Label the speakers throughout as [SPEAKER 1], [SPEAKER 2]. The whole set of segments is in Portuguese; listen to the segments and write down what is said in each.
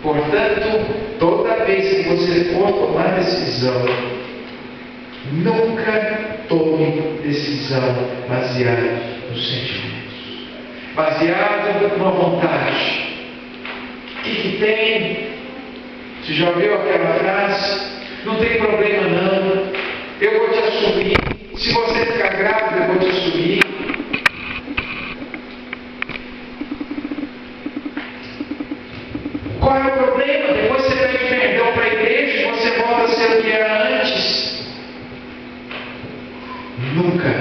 [SPEAKER 1] Portanto, toda vez que você for tomar decisão, nunca tome decisão baseada nos sentimentos, baseada numa vontade. O que tem? Você já ouviu aquela frase? Não tem problema não, eu vou te assumir. Se você ficar grávida, eu vou te assumir. Qual é o problema? Depois você pede perdão para a igreja e você volta a ser o que era antes. Nunca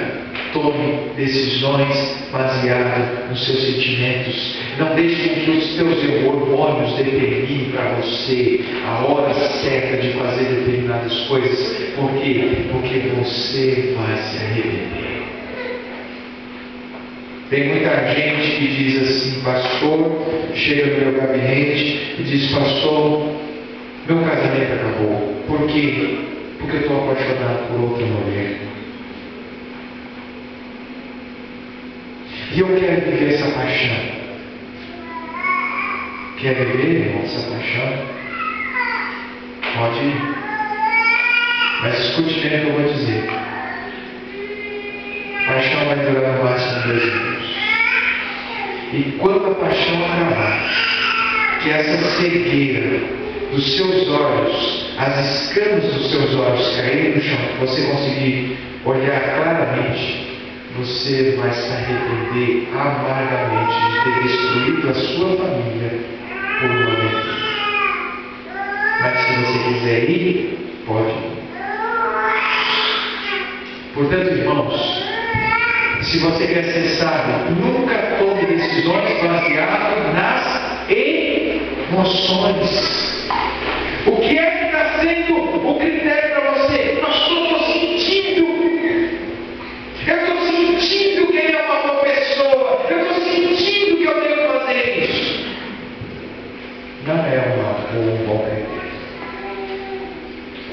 [SPEAKER 1] tome decisões baseadas nos seus sentimentos. Não deixe que os seus hormônios determinem para você a hora certa de fazer determinadas coisas. Por quê? Porque você vai se arrepender. Tem muita gente que diz assim: pastor, chega no meu gabinete e diz: pastor, meu casamento acabou. Por quê? Porque eu estou apaixonado por outra mulher. E eu quero viver essa paixão. Quer viver, irmão, essa paixão? Pode ir. Mas escute bem o que eu vou dizer. Paixão vai durar no máximo 2 anos. E quando a paixão acabar, que essa cegueira dos seus olhos, as escamas dos seus olhos caírem no chão, que você conseguir olhar claramente, você vai se arrepender amargamente de ter destruído a sua família por uma mentira. Mas se você quiser ir, pode ir. Portanto, irmãos, se você quer ser sábio, nunca tome decisões baseadas nas emoções. O que é que está sendo o critério para você? Pastor, eu estou sentindo. Eu estou sentindo que ele é uma boa pessoa. Eu estou sentindo que eu tenho que fazer isso. Não é um bom critério.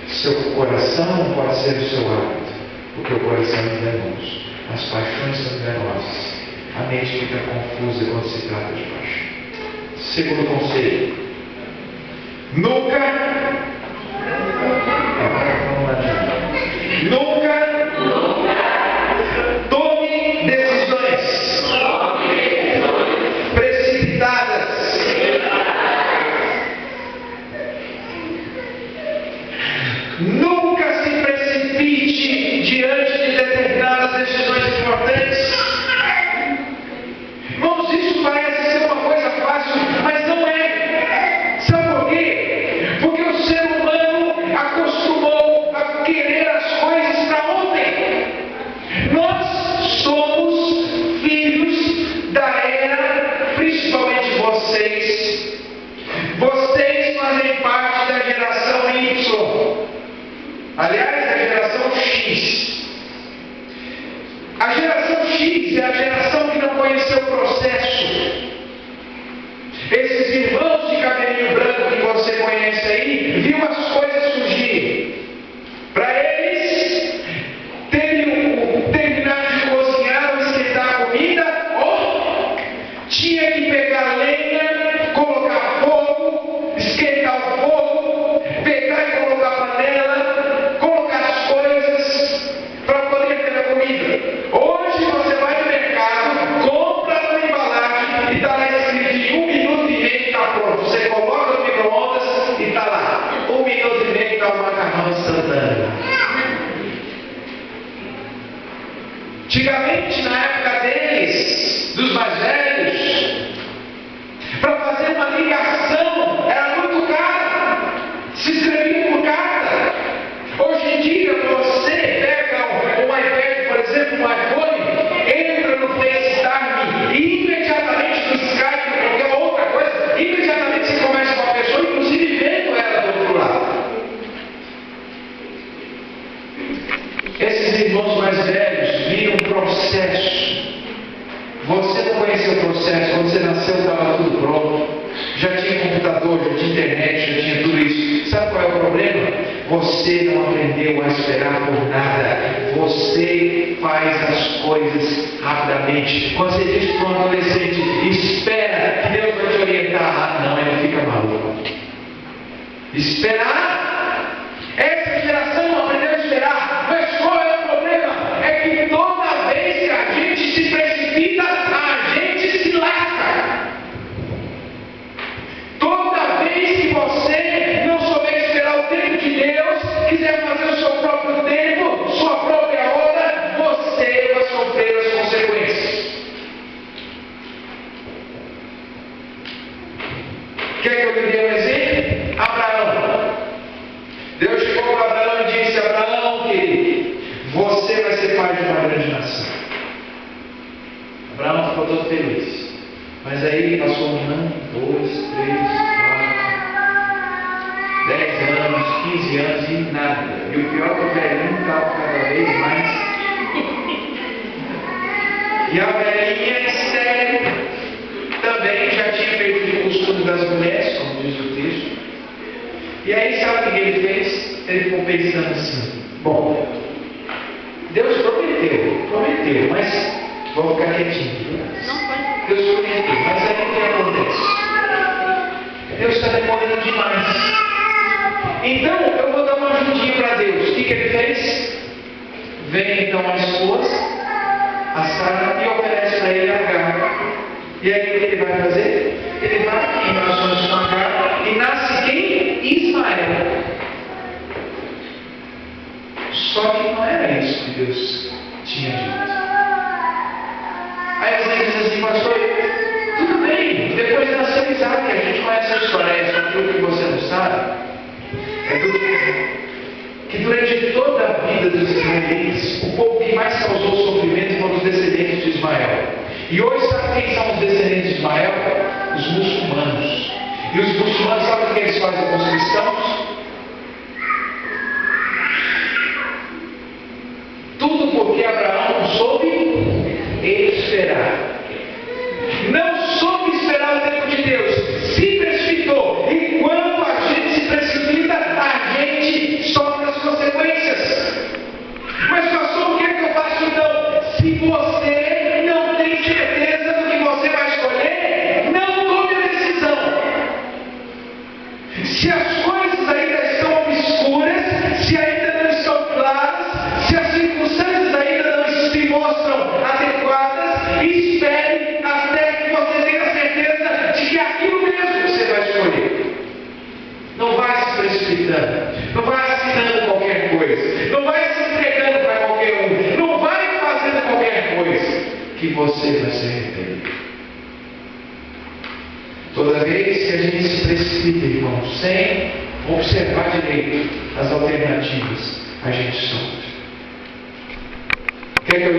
[SPEAKER 1] Seu coração não pode ser o seu hábito, porque o coração é enganoso. As paixões são enganosas. A mente fica confusa quando se trata de paixão. Segundo conselho: nunca tome decisões precipitadas. Nunca se precipite diante de determinadas decisões importantes. Irmãos, isso parece ser uma coisa fácil, mas não é. Sabe por quê? Porque o ser humano acostumou a querer as coisas para ontem. Nós somos filhos da era, principalmente vocês. Vocês fazem parte da geração Y. Aliás, da geração X. A geração X é a geração que não conheceu o processo. Esses irmãos de cabelinho branco que você conhece aí, viu as coisas surgirem. Para eles, terminar de cozinhar ou esquentar a comida, tinha que pegar lenha, colocar fogo, esquentar o fogo, pegar e colocar a panela, colocar as coisas para poder ter a comida. Hoje você vai no mercado, compra uma embalagem e está lá escrito: em 1 minuto e meio está pronto. Você coloca no micro-ondas e está lá. 1 minuto e meio está o macarrão instantâneo. Antigamente, na época deles, dos mais velhos, para fazer uma ligação era muito caro. Se escrevia por carta. Hoje em dia, você pega um iPad, por exemplo, um iPhone, entra no FaceTime e imediatamente no Skype ou qualquer outra coisa, imediatamente você conversa com a pessoa, inclusive vendo ela do outro lado. Esses irmãos mais velhos viram um processo. Você não conheceu o processo. Quando você nasceu estava tudo pronto. Já tinha computador, já tinha internet, já tinha tudo isso. Sabe qual é o problema? Você não aprendeu a esperar por nada. Você faz as coisas rapidamente. Quando você diz para um adolescente: espera que Deus vai te orientar. Ah, não, ele fica maluco. Esperar. Essa geração não aprendeu a esperar. Mas qual é o problema? É que toda vez que a gente se precipita, a gente se lasca. Toda vez que você não souber esperar o tempo de Deus, quiser fazer o seu próprio tempo, sua própria hora, você vai sofrer as consequências. Quer que eu lhe dê um exemplo? Abraão. Deus chegou para Abraão e disse: Abraão, querido, você vai ser pai de uma grande nação. Abraão ficou todo feliz. Mas aí passou 1 ano, 2, 3, 4, 10 anos, 15 anos e nada. E o pior é que o velhinho estava cada vez mais. E a velhinha, sério, também já tinha feito o costume das mulheres, como diz o texto. E aí, sabe o que ele fez? Ele ficou pensando assim: bom, Deus prometeu, mas vou ficar quietinho. Deus prometeu, mas aí o que acontece? Deus está demorando demais. Então eu vou dar uma ajudinha para Deus. O que ele fez? Vem então a esposa, a Sara, e oferece para ele Agar. E aí o que ele vai fazer? Ele vai em relações com Agar e nasce quem? Ismael. Só que não era isso que Deus tinha dito. Aí você diz assim: pastor, tudo bem, depois nasceu Isaac, a gente conhece a história, é só aquilo que você não sabe. Que durante toda a vida dos israelitas, o povo que mais causou sofrimento foram os descendentes de Ismael. E hoje, sabe quem são os descendentes de Ismael? Os muçulmanos. E os muçulmanos, sabe o que eles fazem com os cristãos? Tudo porque Abraão não soube esperar. Não soube esperar o tempo de Deus. Se precipitou. E quando a gente se precipita, a gente sofre as consequências. Mas pastor, o que é que eu faço então? Se você não tem certeza do que você vai escolher, não tome a decisão. Se as coisas ainda estão obscuras, se ainda não estão claras, se as circunstâncias ainda não se mostram adequadas, espere até que você tenha certeza de que é aquilo mesmo você vai escolher. Não vai se precipitando, não vai assinando qualquer coisa, não vai se entregando para qualquer um, não vai fazendo qualquer coisa que você vai se arrepender. Toda vez que a gente se precipita, irmão, sem observar direito as alternativas, a gente sofre. Quer que eu